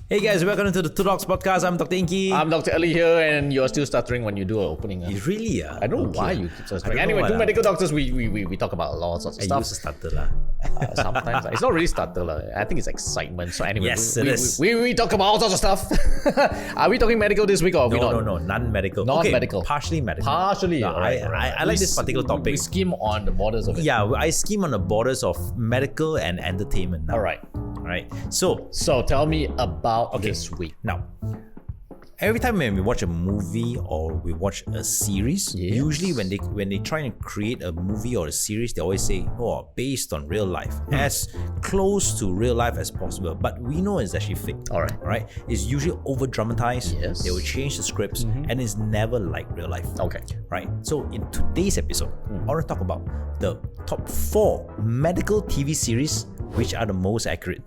Hey guys, welcome to the Two Dogs podcast. I'm Dr. Inky. I'm Dr. Ali here, and you're still stuttering when you do an opening. Really? I don't know why you keep stuttering. Anyway, two medical doctors, we talk about lots of stuff. I used to stutter lah. Sometimes it's not really stutter lah. I think it's excitement. So anyway, Yes, it is. we talk about all sorts of stuff. Are we talking medical this week or are we not? No, non-medical. Non-medical. Okay, partially medical. Partially. No, I like this particular topic. We skim on the borders of it. Yeah, I skim on the borders of medical and entertainment now. All right. So tell me about this week. now, every time when we watch a movie or we watch a series, usually when they try and create a movie or a series, they always say, "Oh, based on real life, as close to real life as possible." But we know it's actually fake. All right. Right? It's usually over dramatized. Yes. They will change the scripts, and it's never like real life. Okay. Right. So in today's episode, I want to talk about the top 4 medical TV series which are the most accurate.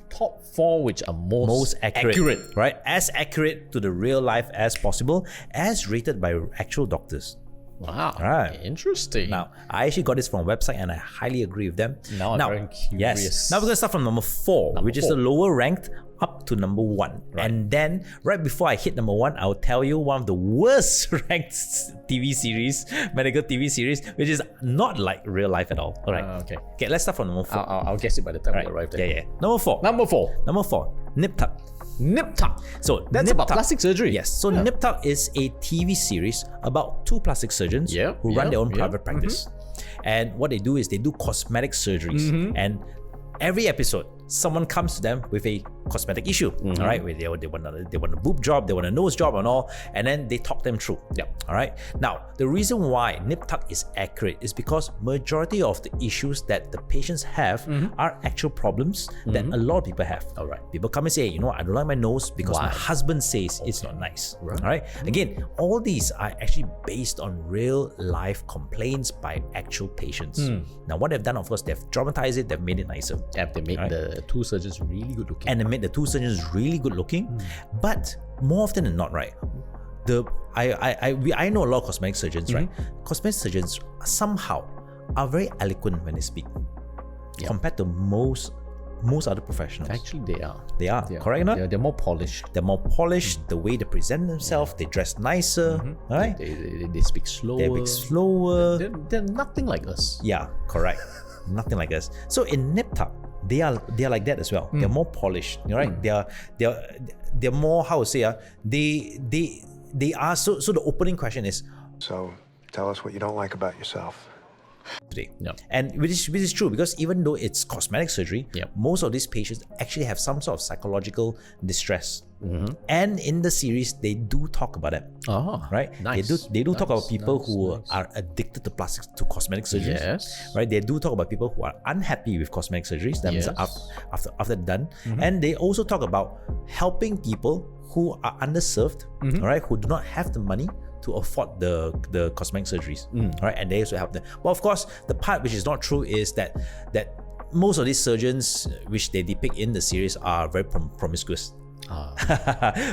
Top 4 which are most accurate. Right? As accurate to the real life as possible, as rated by actual doctors. Wow. Right. Interesting. Now, I actually got this from a website and I highly agree with them. Now I'm very curious. Yes. Now we're going to start from number 4, which is the lower ranked up to number 1. Right. And then right before I hit number 1, I'll tell you one of the worst ranked TV series, medical TV series, which is not like real life at all. All right. Okay, let's start from number 4. I'll guess it by the time we arrive there. Yeah. Number 4. Number 4. Nip Tuck. Nip Tuck. So that's Nip about Tuck, plastic surgery. Yes. So Nip Tuck is a TV series about 2 plastic surgeons who run their own private practice. And what they do is they do cosmetic surgeries. And every episode, someone comes to them with a cosmetic issue. All right, where they want a boob job, they want a nose job, and all, and then they talk them through. All right. Now, the reason why Nip Tuck is accurate is because majority of the issues that the patients have are actual problems that a lot of people have. All right. People come and say, I don't like my nose because my husband says it's not nice. Right. All right. Again, all these are actually based on real life complaints by actual patients. Now, what they've done, of course, they've dramatized it, they've made it nicer. Yeah, they made the 2 surgeons really good looking. And they made the 2 surgeons really good looking. But more often than not, right, I know a lot of cosmetic surgeons, right? Cosmetic surgeons somehow are very eloquent when they speak compared to most other professionals. Actually, they are. They are. Correct or not? They're more polished. They're more polished. The way they present themselves, they dress nicer, right? They speak slower. They speak slower. They're nothing like us. Yeah, correct. Nothing like us. So in Nip Tuck, they are like that as well. They're more polished, right? They're more, how to say, they are. So the opening question is, so tell us what you don't like about yourself. Today. And which is true, because even though it's cosmetic surgery, most of these patients actually have some sort of psychological distress. And in the series, they do talk about it. Right? Nice. They do talk about people who are addicted to cosmetic surgeries. Yes. Right? They do talk about people who are unhappy with cosmetic surgeries. That means after they're done. And they also talk about helping people who are underserved, all right, who do not have the money to afford the cosmetic surgeries, right? And they also help them. Well, of course, the part which is not true is that most of these surgeons, which they depict in the series, are very promiscuous,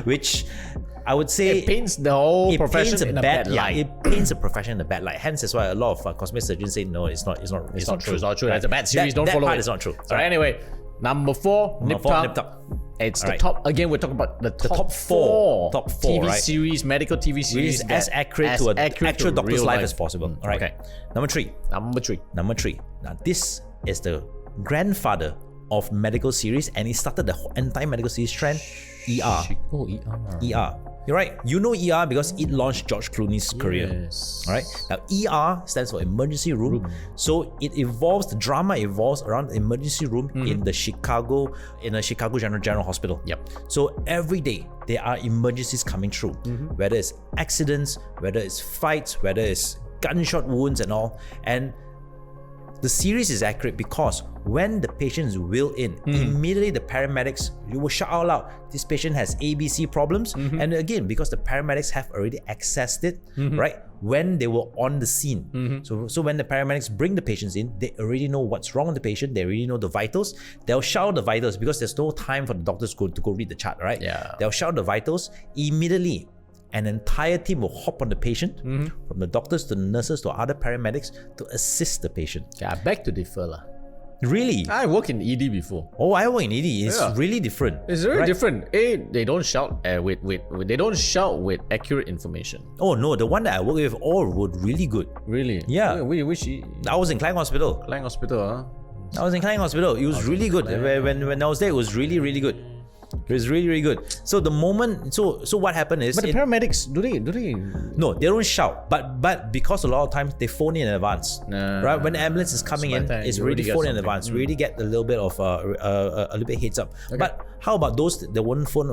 which I would say it paints the whole profession in a bad light. It paints a profession in a bad light. Hence, that's why a lot of cosmetic surgeons say no, it's not true. It's not true. That's a bad series. Don't follow it. That part is not true. So anyway, number 4, Nip Tuck. It's the top. Again, we're talking about the top 4 TV series, medical TV series, which is as accurate to an actual doctor's life as possible. All right. Okay. Number 3. Now, this is the grandfather of medical series, and he started the entire medical series trend. ER. ER. You're right. You know ER because it launched George Clooney's career. Yes. All right. Now, ER stands for emergency room. So it evolves. The drama evolves around the emergency room in the Chicago General Hospital. So every day there are emergencies coming through, whether it's accidents, whether it's fights, whether it's gunshot wounds and all. And the series is accurate because when the patient is wheeled in, immediately the paramedics will shout out loud, this patient has ABC problems. And again, because the paramedics have already accessed it, right, when they were on the scene. So when the paramedics bring the patients in, they already know what's wrong with the patient. They already know the vitals. They'll shout the vitals because there's no time for the doctors to go read the chart, right? They'll shout the vitals immediately. An entire team will hop on the patient, from the doctors to the nurses to other paramedics, to assist the patient. I beg to differ. Really? I work in ED before. Oh, I work in ED. It's really different. It's very different. They don't shout they don't shout with accurate information. Oh no, the one that I work with all were really good. Really? Yeah. Which I was in Klang Hospital. Klang Hospital, huh? I was in Klang Hospital. It was really good. When I was there, it was really, really good. It was really, really good. So the moment, so what happened is, But the paramedics, do they? no, they don't shout. But because a lot of times they phone in advance, right? When the ambulance is coming in, it's already phoned in advance. We already get a little bit of a little bit heads up. Okay. But how about those that wouldn't phone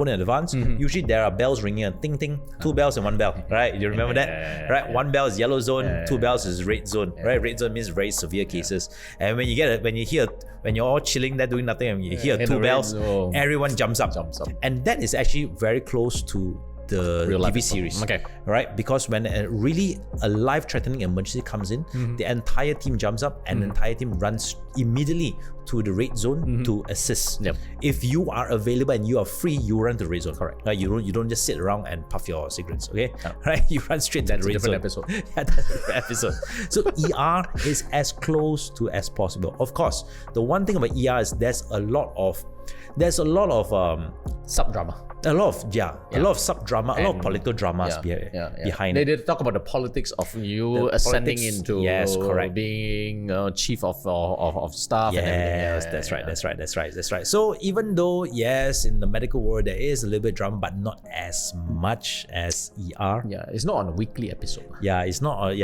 in advance? Usually there are bells ringing, and ting ting, 2 bells and 1 bell, right? You remember that, right? 1 bell is yellow zone, 2 bells is red zone, right? Red zone means very severe cases. And when you're all chilling there doing nothing, and you hear 2 bells, everyone jumps up. And that is actually very close to the TV series. Okay. Right? Because when a life-threatening emergency comes in, the entire team jumps up and the entire team runs immediately to the red zone to assist. Yep. If you are available and you are free, you run to the red zone. Correct. Right? You don't just sit around and puff your cigarettes. Okay. Right? You run straight to the red zone. Episode. Yeah, that's a different episode. So ER is as close to as possible. Of course, the one thing about ER is there's a lot of Sub-drama. a lot of sub-drama, a lot of political dramas behind it. They talk about the politics of you ascending into being chief of staff and everything. That's right. So even though, yes, in the medical world there is a little bit drama, but not as much as ER. Yeah, it's not on a weekly episode. Yeah, it's not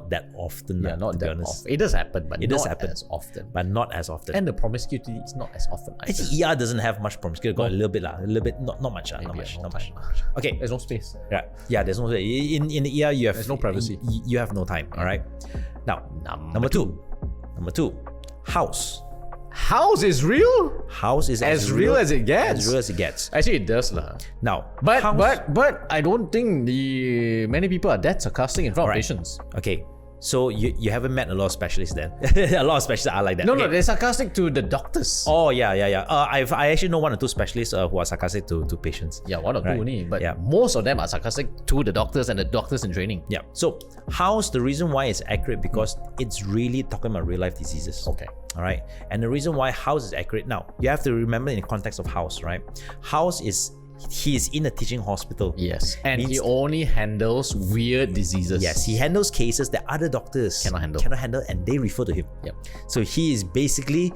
that often. Yeah, not that often. It does happen, but as often. But not as often. And the promiscuity is not as often. Actually, ER doesn't have much promiscuity. Got a little bit, not much. Not much. Okay. There's no space. Yeah. There's no space. In the ER, there's no privacy. You have no time. All right. Now, number two, house. House is real? House is as real as it gets. As real as it gets. Actually, it does lah. Now, but I don't think many people are that sarcastic in front of patients. Okay. So you haven't met a lot of specialists then. A lot of specialists are like that. No, they're sarcastic to the doctors. Oh yeah. I actually know 1 or 2 specialists who are sarcastic to patients. Yeah, 1 or 2 only. But most of them are sarcastic to the doctors and the doctors in training. Yeah. So house, the reason why it's accurate because it's really talking about real life diseases. Okay. All right. And the reason why house is accurate now, you have to remember in the context of house, right? House is he is in a teaching hospital. Yes. And he only handles weird diseases. Yes, he handles cases that other doctors cannot handle and they refer to him. Yep. So he is basically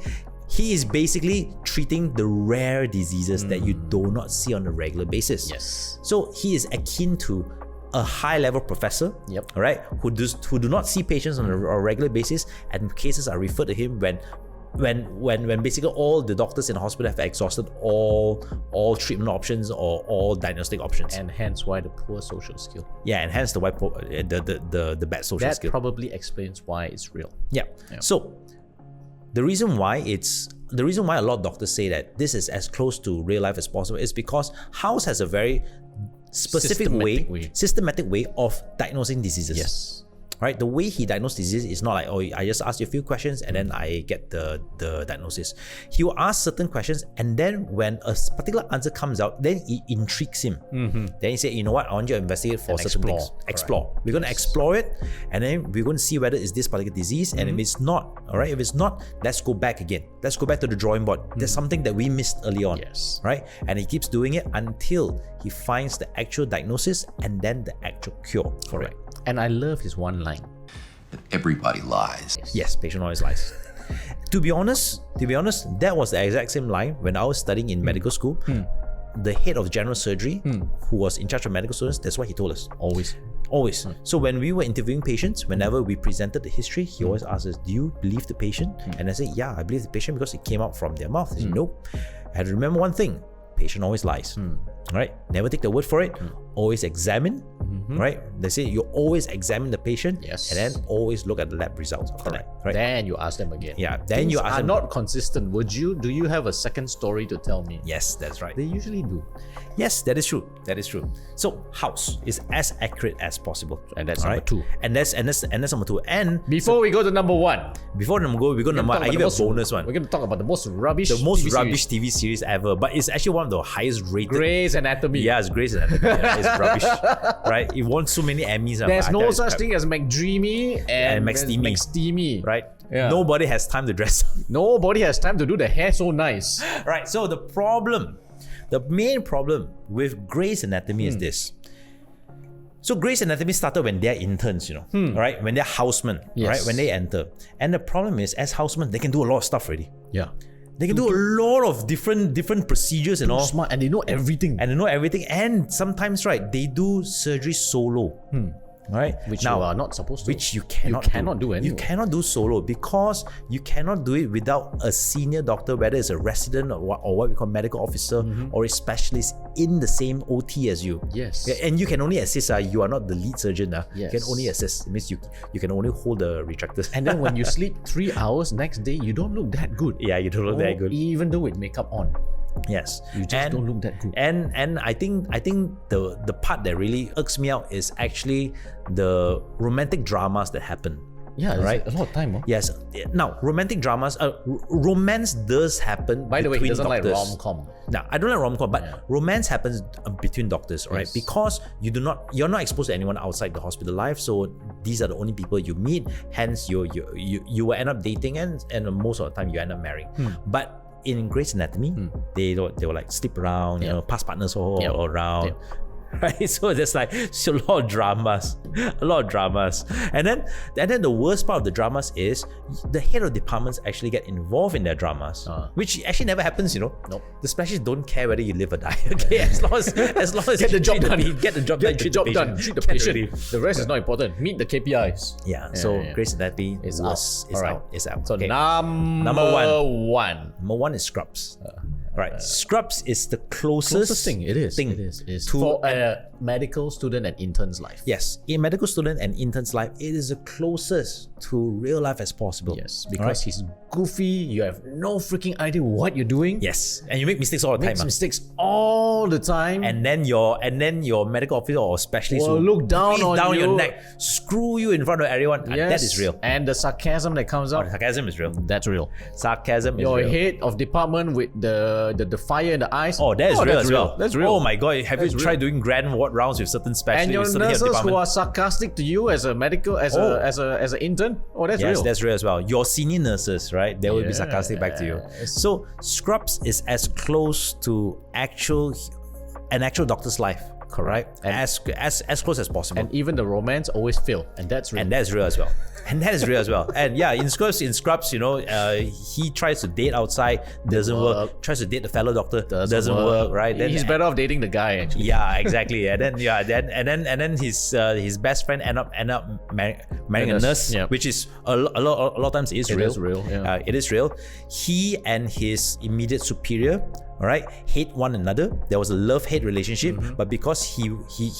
treating the rare diseases that you do not see on a regular basis. Yes. So he is akin to a high-level professor, all right, who do not see patients on a regular basis, and cases are referred to him when basically all the doctors in the hospital have exhausted all treatment options or all diagnostic options, and hence why the poor social skill. Yeah, and hence the bad social skill. That probably explains why it's real. Yeah. So the reason why a lot of doctors say that this is as close to real life as possible is because House has a very specific systematic way of diagnosing diseases. Yes. Right, the way he diagnosed disease is not like, oh, I just ask you a few questions and then I get the diagnosis. He will ask certain questions, and then when a particular answer comes out, then it intrigues him. Then he said, you know what, I want you to investigate for certain things. Explore. We're going to explore it, and then we're going to see whether it's this particular disease. And if it's not, all right, if it's not, let's go back again. Let's go back to the drawing board. There's something that we missed early on. Yes. Right, and he keeps doing it until he finds the actual diagnosis and then the actual cure. Correct. And I love his one line. Everybody lies. Yes, patient always lies. To be honest, that was the exact same line when I was studying in medical school. The head of general surgery, who was in charge of medical students, that's what he told us. Always. So when we were interviewing patients, whenever we presented the history, he always asked us, do you believe the patient? And I said, yeah, I believe the patient because it came out from their mouth. He said, nope. I had to remember one thing. Patient always lies. Right? Never take the word for it. Always examine. Right? They say you always examine the patient. Yes. And then always look at the lab results. Correct. Right? Then you ask them again. Yeah. Then you ask them. Not consistent. Do you have a second story to tell me? Yes, that's right. They usually do. Yes, that is true. So House is as accurate as possible. And that's number 2. And that's number 2. And before we go to number 1. Before number go, we go to number 1. I give you a bonus one. We're going to talk about the most rubbish TV series ever. But it's actually one of the highest rated. Grey's Anatomy. Yeah, it's Grey's Anatomy. Yeah, rubbish, right? It won so many Emmys. There's no such thing as McDreamy and McSteamy. McSteamy. Right? Yeah. Nobody has time to dress up. Nobody has time to do the hair so nice. Right. So the main problem with Grey's Anatomy is this. So Grey's Anatomy started when they're interns, right? When they're housemen, right? When they enter. And the problem is, as housemen, they can do a lot of stuff already. Yeah. They can do a lot of different procedures and all. Smart, and they know everything. And sometimes, right, they do surgery solo. Right? Which you are not supposed to. Which you cannot do anyway. You cannot do solo because you cannot do it without a senior doctor, whether it's a resident or what we call medical officer or a specialist in the same OT as you. Yes. And you can only assist. You are not the lead surgeon. Yes. You can only assist. It means you can only hold the retractors. And then when you sleep 3 hours, next day you don't look that good. Yeah, you don't look that good. Even though with makeup on. Yes, you just don't look that good. And I think the part that really irks me out is actually the romantic dramas that happen. Yeah, right. A lot of time. Yes. Now, romantic dramas, romance does happen. By the way, he doesn't doctors. like rom-com. No, I don't like rom-com, but romance happens between doctors, right? Yes. Because you're not exposed to anyone outside the hospital life, so these are the only people you meet. Hence, you will end up dating, and most of the time you end up marrying. But in Grey's Anatomy, they will like sleep around, past partners all around. Right, so there's like a lot of dramas, and then the worst part of the dramas is the head of departments actually get involved in their dramas, which actually never happens. Nope. The specialists don't care whether you live or die. Okay, as long as get the job done, get the job done, treat the patient. The rest is not important. Meet the KPIs. Yeah. So Grey's Anatomy is out. So okay. Number one is Scrubs. Right. Scrubs is the closest thing. It is to for a medical student and intern's life. Yes, in medical student and intern's life, it is the closest to real life as possible. Yes, because he's goofy. You have no freaking idea what you're doing. Yes, and you make mistakes all the time. Mistakes all the time. And then your medical officer or specialist will look down on you. your neck, screw you in front of everyone. Yes. That is real. And the sarcasm that comes out. Sarcasm is real. That's real. Sarcasm is your real. Your head of department with the fire in the eyes. Oh, that is real as well. That's real. Oh my god, have you tried doing grand ward rounds with certain specialists? And your nurses who are sarcastic to you as a medical, as an intern. Oh, that's real. Yes, that's real as well. Your senior nurses, right? They will be sarcastic back to you. So Scrubs is as close to an actual doctor's life. Correct. As close as possible. And even the romance always fail. And that's real. And that's real as well. And yeah, in Scrubs, he tries to date outside, doesn't work. Tries to date the fellow doctor, doesn't work. Right? Then he's better off dating the guy actually. Yeah, exactly. And then his best friend end up marrying a nurse, which is a lot of times is real. It is real. Yeah. It is real. He and his immediate superior, all right, hate one another. There was a love-hate relationship, but because he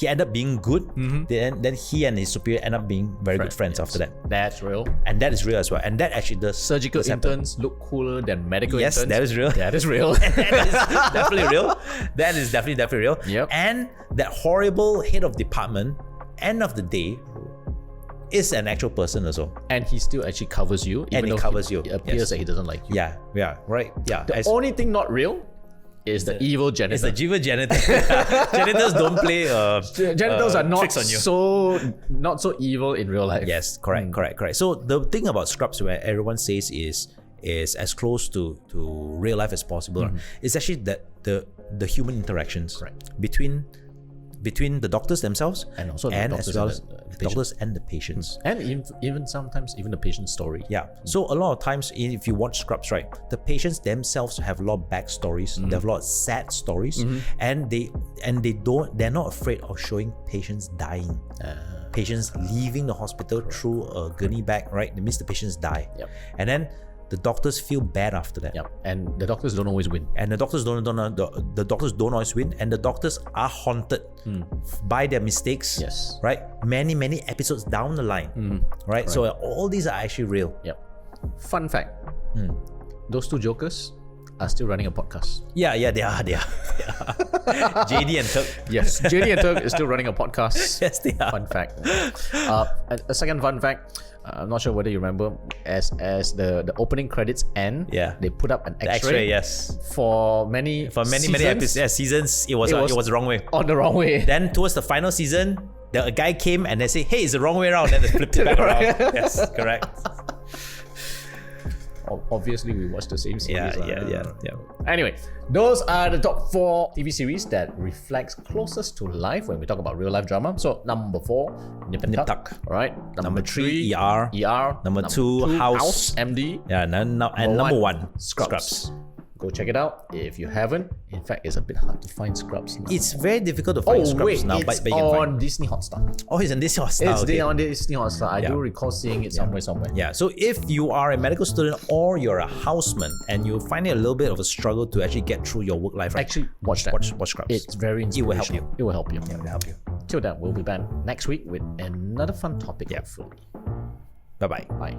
ended up being good, then he and his superior end up being very good friends after that. That's real. And that is real as well. And that actually does. Surgical interns look cooler than medical interns. Yes, that is real. That is real. That is definitely real. That is definitely real. Yep. And that horrible head of department, end of the day, is an actual person also. And he still actually covers you. Even though covers you. It appears that he doesn't like you. Yeah, right. Yeah. The only thing not real is the evil janitor. It's the evil janitor. Janitors don't play janitors are not tricks on you. not so evil in real life. Yes, correct. So the thing about Scrubs, where everyone says is as close to real life as possible, is actually that the human interactions between the doctors themselves and also as well as the doctors and the patients, and even sometimes even the patient's story. Yeah. So a lot of times, if you watch Scrubs, right, the patients themselves have a lot of backstories. They have a lot of sad stories, and they're not afraid of showing patients dying. Patients leaving the hospital through a gurney bag, right? That means the patients die. Yep. And then the doctors feel bad after that. Yep. And the doctors don't always win. And the doctors don't always win. And the doctors are haunted by their mistakes. Yes. Right? Many episodes down the line. Right? So all these are actually real. Yep. Fun fact. Those two jokers are still running a podcast. Yeah, they are. JD and Turk. Yes, JD and Turk is still running a podcast. Yes, they are. Fun fact. A second fun fact. I'm not sure whether you remember, as the opening credits end, they put up an X-ray. Yes. For many seasons, it was the wrong way. On the wrong way. Then towards the final season, a guy came and they say, "Hey, it's the wrong way around." Then they flipped it back around. Yes, correct. Obviously, we watched the same series. Yeah. Anyway, those are the top 4 TV series that reflects closest to life when we talk about real life drama. So number 4, Nip and Tuck. All right. Number 3, ER. Number 2, House. MD. Yeah, and number 1, Scrubs. Go check it out if you haven't. In fact, it's a bit hard to find Scrubs now. It's very difficult to find Scrubs now, but you can find. Disney Hotstar. Oh, it's on Disney Hotstar. It's on Disney Hotstar. I do recall seeing it somewhere. Yeah. So if you are a medical student or you're a houseman and you find it a little bit of a struggle to actually get through your work life, right? Actually, watch that. Watch Scrubs. It's very inspirational. It will help you. It will help you. Yeah, it will help you. Till then, we'll be back next week with another fun topic. Hopefully. Bye-bye. Bye.